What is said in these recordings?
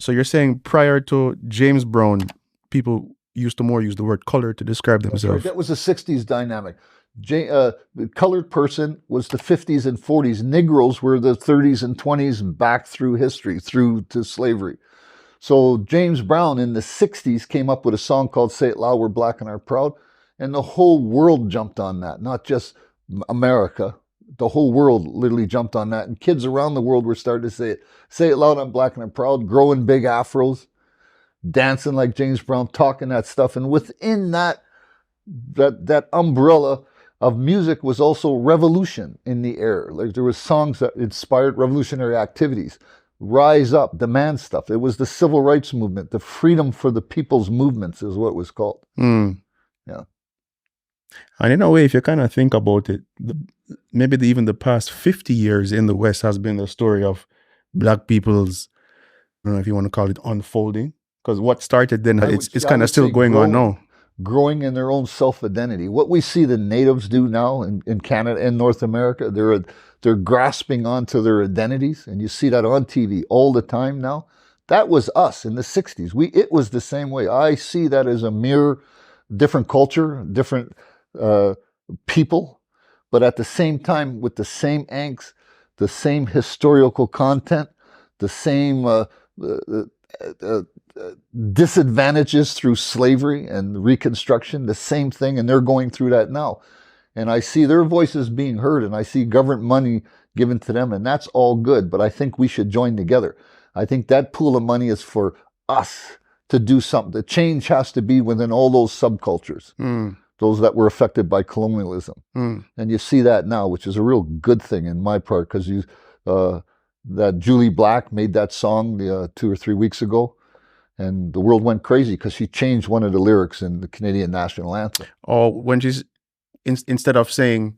So you're saying prior to James Brown, people used to more use the word color to describe That's right. themselves. That was a 60s dynamic. The colored person was the 50s and 40s. Negroes were the 30s and 20s and back through history, through to slavery. So James Brown in the 60s came up with a song called Say It Loud, We're Black and Are Proud. And the whole world jumped on that, not just America. The whole world literally jumped on that. And kids around the world were starting to say it. Say it loud, I'm black and I'm proud. Growing big afros, dancing like James Brown, talking that stuff. And within that umbrella of music was also revolution in the air. Like there was songs that inspired revolutionary activities. Rise up, demand stuff. It was the civil rights movement, the freedom for the people's movements is what it was called. Yeah. And in a way, if you kind of think about it, maybe even the past 50 years in the West has been the story of Black people's, I don't know if you want to call it unfolding, because what started then, it's kind of still going on now. Growing in their own self-identity. What we see the natives do now in Canada and North America, they're grasping onto their identities, and you see that on TV all the time now. That was us in the 60s. It was the same way. I see that as a mirror, different culture, different people, but at the same time with the same angst, the same historical content, the same disadvantages through slavery and Reconstruction, the same thing, and they're going through that now. And I see their voices being heard, and I see government money given to them, and that's all good, but I think we should join together. I think that pool of money is for us to do something. The change has to be within all those subcultures, those that were affected by colonialism. And you see that now, which is a real good thing in my part, because that Jully Black made that song 2 or 3 weeks ago, and the world went crazy because she changed one of the lyrics in the Canadian national anthem. Oh, when she's, instead of saying,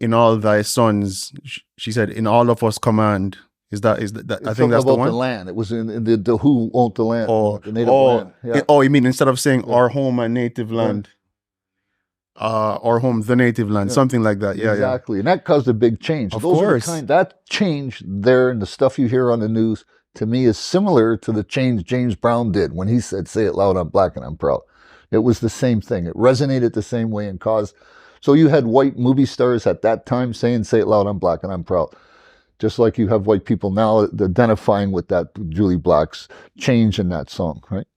in all thy sons, she said, in all of us command. Is that I think that's the one? The land. It was in the who owned the land, the native land. Yeah. Oh, you mean instead of saying our home and native land, our home, the native land, something like that. Yeah, exactly. And that caused a big change. Of course. That change there and the stuff you hear on the news, to me, is similar to the change James Brown did when he said, say it loud, I'm black and I'm proud. It was the same thing. It resonated the same way and caused. So you had white movie stars at that time saying, say it loud, I'm black and I'm proud. Just like you have white people now identifying with that Jully Black's change in that song, right?